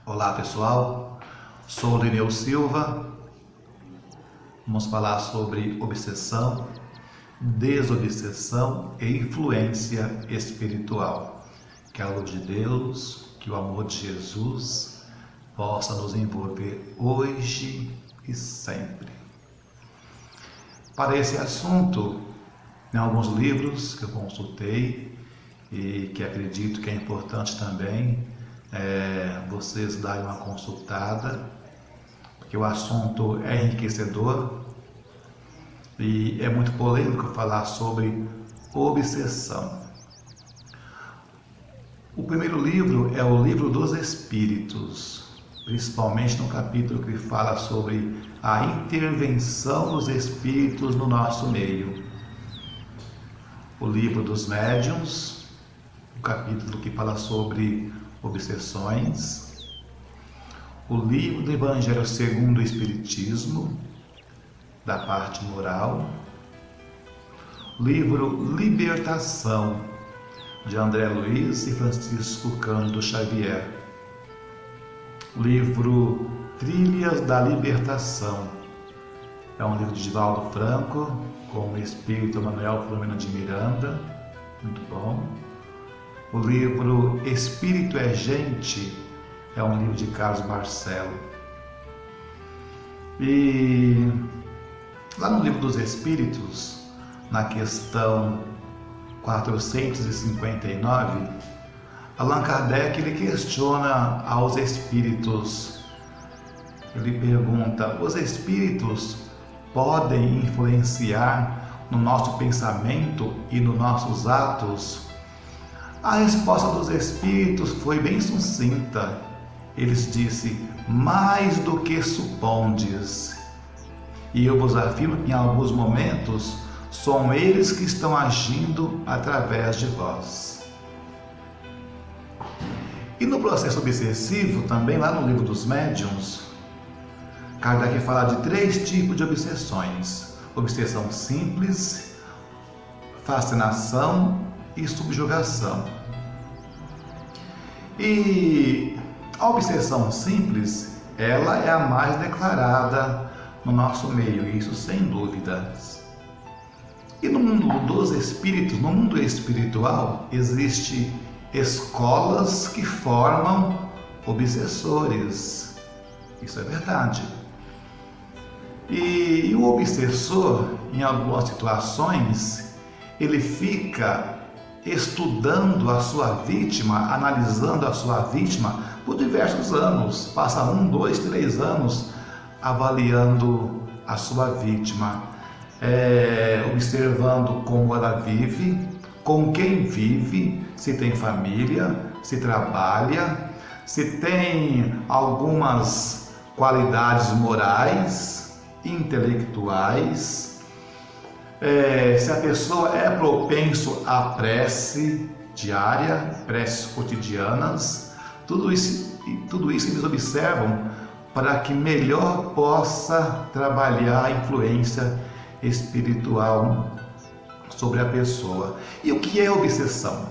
Olá pessoal, sou o Lineu Silva. Vamos falar sobre obsessão, desobsessão e influência espiritual. Que a luz de Deus, que o amor de Jesus possa nos envolver hoje e sempre. Para esse assunto, em alguns livros que eu consultei e que acredito que é importante também vocês darem uma consultada, porque o assunto é enriquecedor e é muito polêmico falar sobre obsessão. O primeiro livro é o Livro dos Espíritos, principalmente no capítulo que fala sobre a intervenção dos espíritos no nosso meio. O Livro dos Médiuns, o capítulo que fala sobre obsessões. O livro do Evangelho segundo o Espiritismo, da parte moral. O livro Libertação, de André Luiz e Francisco Cândido Xavier. O livro Trilhas da Libertação, é um livro de Divaldo Franco, com o espírito Manuel Filomeno de Miranda, muito bom. O livro Espírito é Gente, é um livro de Carlos Barcelo. E lá no Livro dos Espíritos, na questão 459, Allan Kardec ele questiona aos espíritos. Ele pergunta: os espíritos podem influenciar no nosso pensamento e nos nossos atos? A resposta dos espíritos foi bem sucinta. Eles disseram: mais do que supondes. E eu vos afirmo que em alguns momentos são eles que estão agindo através de vós. E no processo obsessivo, também lá no Livro dos Médiuns, Kardec fala de 3 tipos de obsessões: obsessão simples, fascinação e subjugação. E a obsessão simples, ela é a mais declarada no nosso meio, isso sem dúvidas. E no mundo dos espíritos, no mundo espiritual, existem escolas que formam obsessores. Isso é verdade. E o obsessor, em algumas situações, ele fica estudando a sua vítima, analisando a sua vítima por diversos anos. Passa 1, 2, 3 anos avaliando a sua vítima, observando como ela vive, com quem vive, se tem família, se trabalha, se tem algumas qualidades morais, intelectuais, se a pessoa é propenso à prece diária, preces cotidianas. Tudo isso eles observam para que melhor possa trabalhar a influência espiritual sobre a pessoa. E o que é obsessão?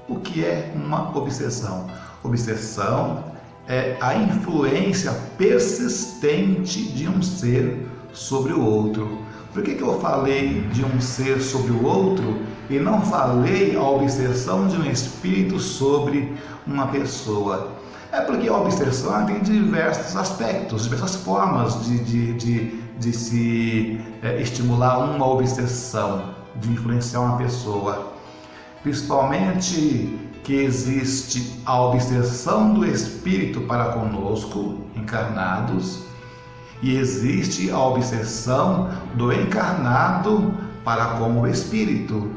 O que é uma obsessão? Obsessão é a influência persistente de um ser sobre o outro. Por que eu falei de um ser sobre o outro e não falei a obsessão de um espírito sobre uma pessoa? É porque a obsessão tem diversos aspectos, diversas formas de se estimular uma obsessão, de influenciar uma pessoa. Principalmente que existe a obsessão do espírito para conosco, encarnados, e existe a obsessão do encarnado para com o espírito.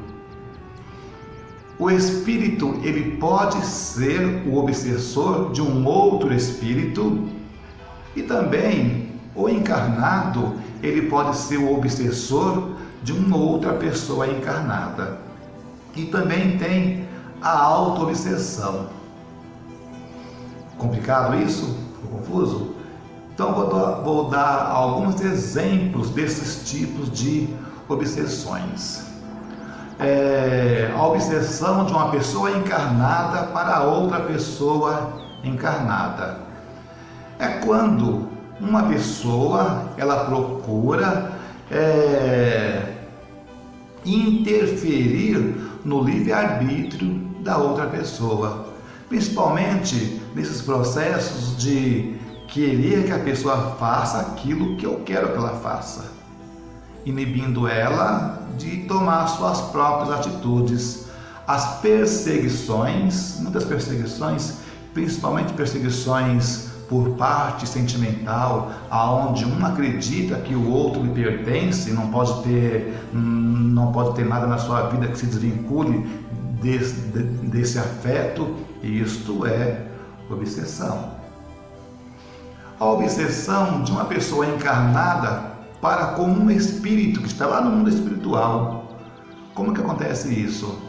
O espírito ele pode ser o obsessor de um outro espírito, e também o encarnado ele pode ser o obsessor de uma outra pessoa encarnada. E também tem a auto-obsessão. Complicado isso? Ficou confuso? Então vou dar alguns exemplos desses tipos de obsessões. A obsessão de uma pessoa encarnada para outra pessoa encarnada. É quando uma pessoa ela procura interferir no livre-arbítrio da outra pessoa, principalmente nesses processos de querer que a pessoa faça aquilo que eu quero que ela faça, inibindo ela de tomar suas próprias atitudes. As perseguições, muitas perseguições, principalmente perseguições por parte sentimental, aonde um acredita que o outro lhe pertence, não pode ter nada na sua vida que se desvincule desse afeto, e isto é obsessão. A obsessão de uma pessoa encarnada para com um espírito que está lá no mundo espiritual. Como que acontece isso?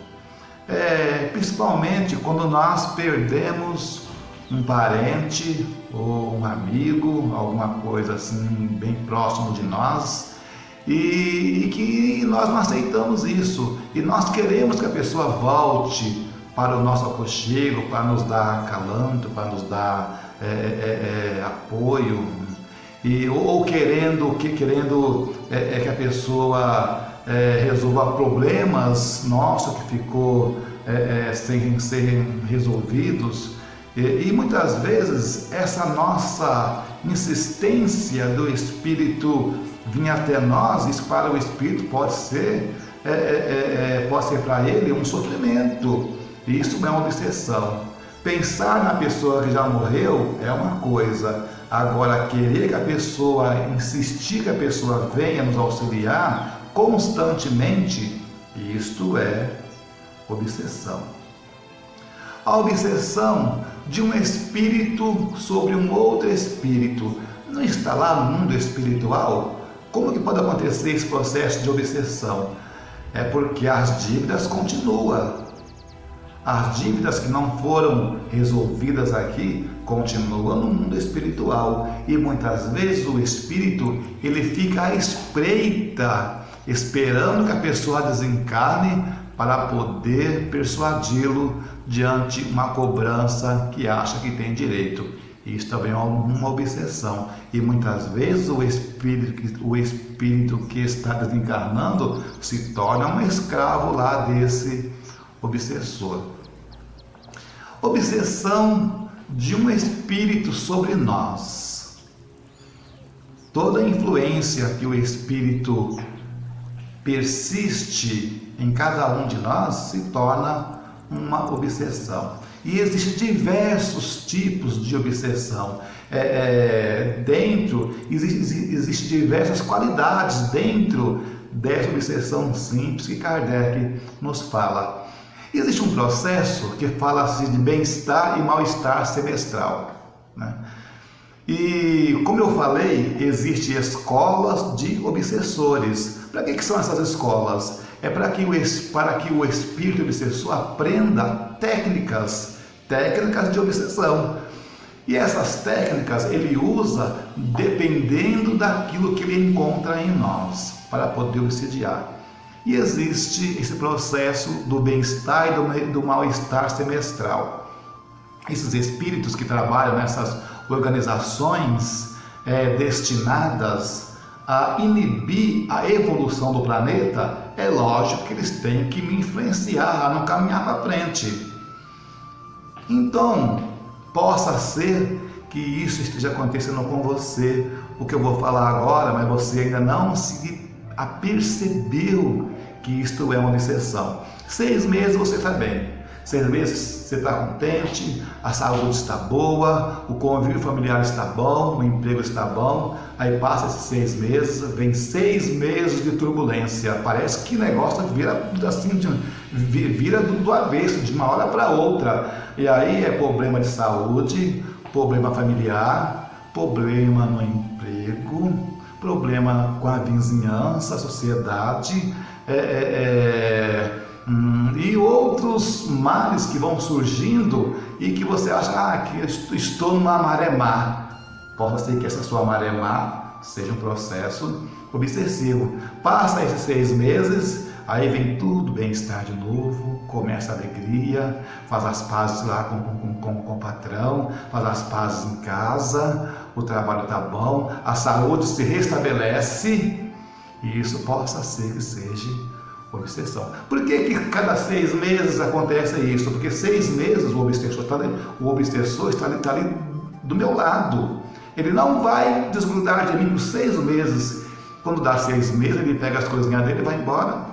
Principalmente quando nós perdemos um parente ou um amigo, alguma coisa assim bem próximo de nós, e que nós não aceitamos isso, e nós queremos que a pessoa volte para o nosso aconchego, para nos dar acalanto, para nos dar apoio, ou querendo que a pessoa resolva problemas nossos que ficou sem serem resolvidos. E muitas vezes essa nossa insistência do Espírito vir até nós, isso para o Espírito pode ser para ele um sofrimento. Isso é uma obsessão. Pensar na pessoa que já morreu é uma coisa. Agora, querer que a pessoa, insistir que a pessoa venha nos auxiliar constantemente, isto é obsessão. A obsessão de um espírito sobre um outro espírito não está lá no mundo espiritual? Como que pode acontecer esse processo de obsessão? É porque as dívidas continuam. As dívidas que não foram resolvidas aqui continuam no mundo espiritual, e muitas vezes o espírito ele fica à espreita, esperando que a pessoa desencarne para poder persuadi-lo diante uma cobrança que acha que tem direito. Isso também é uma obsessão, e muitas vezes o espírito que está desencarnando se torna um escravo lá desse obsessor. Obsessão de um espírito sobre nós. Toda influência que o espírito persiste em cada um de nós se torna uma obsessão. E existem diversos tipos de obsessão. Existem diversas qualidades dentro dessa obsessão simples que Kardec nos fala. Existe um processo que fala-se de bem-estar e mal-estar semestral, né? E, como eu falei, existem escolas de obsessores. Para que são essas escolas? É para que o espírito obsessor aprenda técnicas de obsessão. E essas técnicas ele usa dependendo daquilo que ele encontra em nós, para poder obsidiar. E existe esse processo do bem-estar e do mal-estar semestral. Esses espíritos que trabalham nessas organizações destinadas a inibir a evolução do planeta, é lógico que eles têm que me influenciar a não caminhar para frente. Então, possa ser que isso esteja acontecendo com você, o que eu vou falar agora, mas você ainda não se apercebeu que isto é uma obsessão. 6 meses você está bem, 6 meses você está contente, a saúde está boa, o convívio familiar está bom, o emprego está bom. Aí passa esses 6 meses, vem 6 meses de turbulência. Parece que o negócio vira assim, vira do avesso, de uma hora para outra. E aí é problema de saúde, problema familiar, problema no emprego, problema com a vizinhança, a sociedade, e outros males que vão surgindo e que você acha que eu estou numa maré má. Pode ser que essa sua maré má seja um processo obsessivo. Passa esses 6 meses, Aí vem tudo bem-estar de novo, começa a alegria, faz as pazes lá com o patrão, faz as pazes em casa, o trabalho está bom, a saúde se restabelece, e isso possa ser que seja obsessão. Por que cada 6 meses acontece isso? Porque 6 meses o obsessor está ali do meu lado. Ele não vai desgrudar de mim por 6 meses. Quando dá 6 meses, ele pega as coisinhas dele e vai embora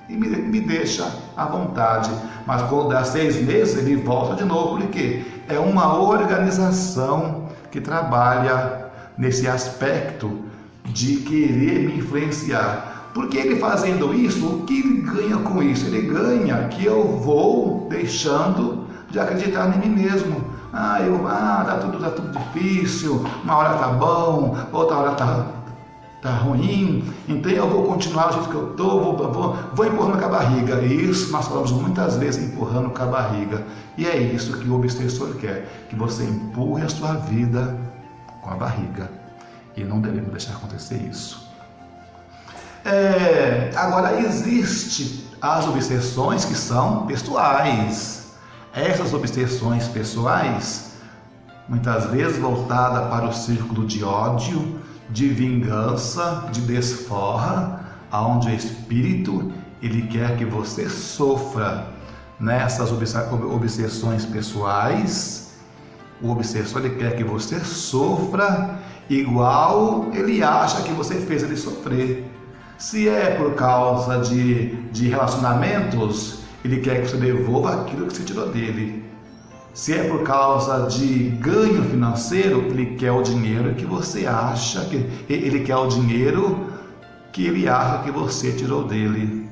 e me deixa à vontade. Mas quando dá 6 meses, ele volta de novo, porque é uma organização que trabalha nesse aspecto de querer me influenciar. Porque ele fazendo isso, o que ele ganha com isso? Ele ganha que eu vou deixando de acreditar em mim mesmo. Tá tudo difícil, uma hora tá bom, outra hora tá ruim, então eu vou continuar do jeito que eu estou, vou empurrando com a barriga. E isso nós falamos muitas vezes, empurrando com a barriga. E é isso que o obsessor quer, que você empurre a sua vida com a barriga. E não devemos deixar acontecer isso. Agora, existem as obsessões que são pessoais. Essas obsessões pessoais, muitas vezes voltadas para o círculo de ódio, de vingança, de desforra, aonde o espírito ele quer que você sofra nessas obsessões pessoais. O obsessor ele quer que você sofra igual ele acha que você fez ele sofrer. Se é por causa de relacionamentos, ele quer que você devolva aquilo que você tirou dele. Se é por causa de ganho financeiro, ele quer o dinheiro que você acha que ele quer o dinheiro que ele acha que você tirou dele.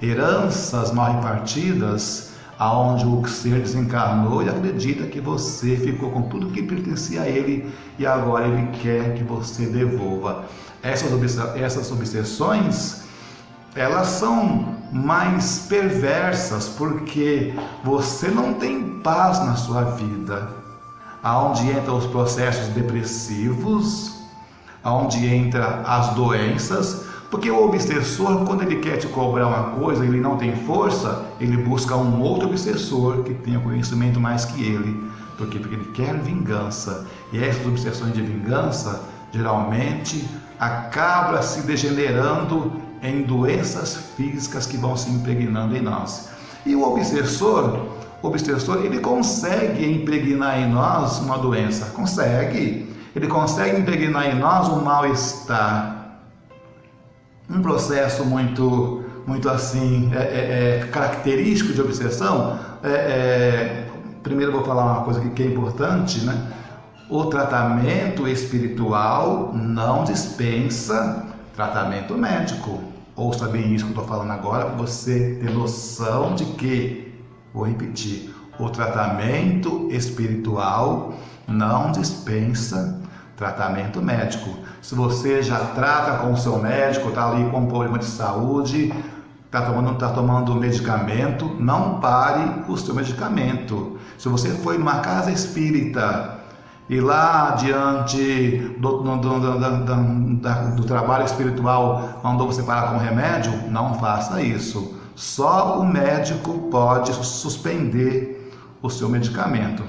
Heranças mal repartidas, aonde o ser desencarnou e acredita que você ficou com tudo que pertencia a ele e agora ele quer que você devolva. Essas obsessões, elas são mais perversas porque você não tem paz na sua vida, aonde entram os processos depressivos, aonde entram as doenças, porque o obsessor, quando ele quer te cobrar uma coisa, ele não tem força, ele busca um outro obsessor que tenha conhecimento mais que ele, porque ele quer vingança, e essas obsessões de vingança geralmente acabam se degenerando em doenças físicas que vão se impregnando em nós. E o obsessor ele consegue impregnar em nós uma doença, ele consegue impregnar em nós um mal-estar, um processo muito assim, característico de obsessão. Primeiro eu vou falar uma coisa que é importante, né? O tratamento espiritual não dispensa tratamento médico. Ouça bem isso que eu estou falando agora para você ter noção de que, vou repetir, o tratamento espiritual não dispensa tratamento médico. Se você já trata com o seu médico, está ali com um problema de saúde, está tomando medicamento, não pare o seu medicamento. Se você foi numa casa espírita e lá diante do trabalho espiritual mandou você parar com o remédio, não faça isso. Só o médico pode suspender o seu medicamento.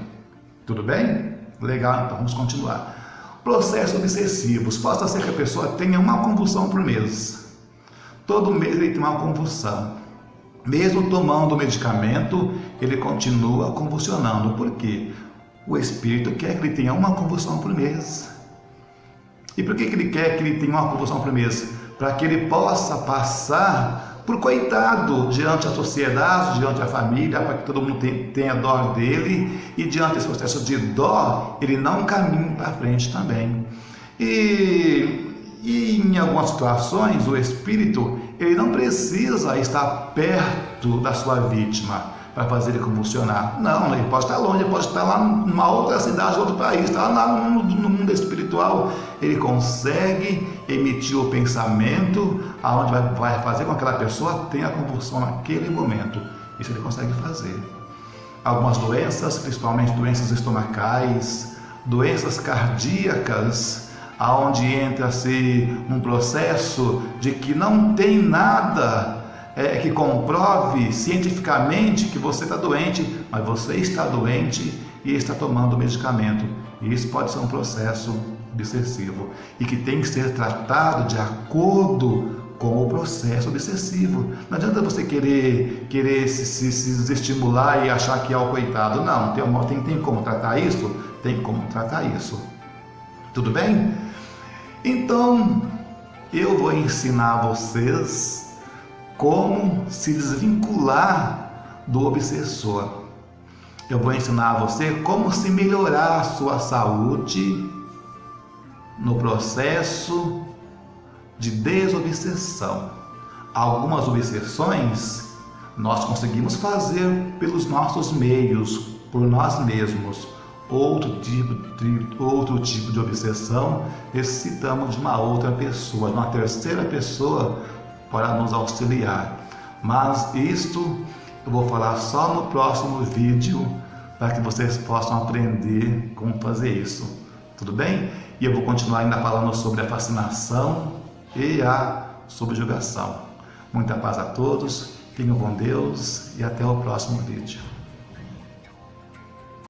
Tudo bem? Legal, então vamos continuar. Processos obsessivos. Possa ser que a pessoa tenha uma convulsão por mês. Todo mês ele tem uma convulsão. Mesmo tomando o medicamento, ele continua convulsionando. Por quê? O espírito quer que ele tenha uma convulsão por mês. E por que ele quer que ele tenha uma convulsão por mês? Para que ele possa passar por coitado diante da sociedade, diante da família, para que todo mundo tenha dó dele, e diante desse processo de dó, ele não caminhe para frente também. E em algumas situações, o espírito ele não precisa estar perto da sua vítima para fazer ele convulsionar. Não, ele pode estar longe, ele pode estar lá numa outra cidade, outro país, está lá no mundo espiritual. Ele consegue emitir o pensamento aonde vai fazer com que aquela pessoa tenha convulsão naquele momento. Isso ele consegue fazer. Algumas doenças, principalmente doenças estomacais, doenças cardíacas, aonde entra-se um processo de que não tem nada que comprove cientificamente que você está doente, mas você está doente e está tomando medicamento. E isso pode ser um processo obsessivo e que tem que ser tratado de acordo com o processo obsessivo. Não adianta você querer se desestimular e achar que é o coitado. Não, tem como tratar isso? Tem como tratar isso. Tudo bem? Então, eu vou ensinar a vocês como se desvincular do obsessor. Eu vou ensinar a você como se melhorar a sua saúde no processo de desobsessão. Algumas obsessões nós conseguimos fazer pelos nossos meios, por nós mesmos. Outro tipo de obsessão, necessitamos de uma outra pessoa, de uma terceira pessoa para nos auxiliar. Mas isto eu vou falar só no próximo vídeo, para que vocês possam aprender como fazer isso. Tudo bem? E eu vou continuar ainda falando sobre a fascinação e a subjugação. Muita paz a todos, fiquem com Deus e até o próximo vídeo.